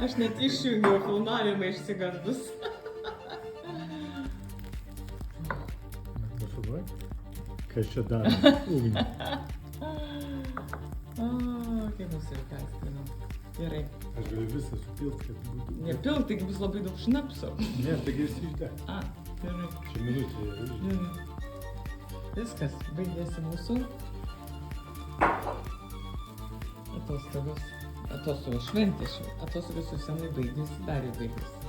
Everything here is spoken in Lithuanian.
Aš net išjungiau filmavimą išsigandus. Kas čia daro? Ugnį. Kaip mus ir kastino. Gerai. Aš galiu visą supilt, kad būtų. Nepilt, taigi bus labai daug šnapso. Ne, taigi esi išdė. Gerai. Čia minutė yra išdė. Viskas, baigėsi mūsų atostogos. Atostogos šventės. Atostogos jau senai baigėsi, dar jau baigėsi.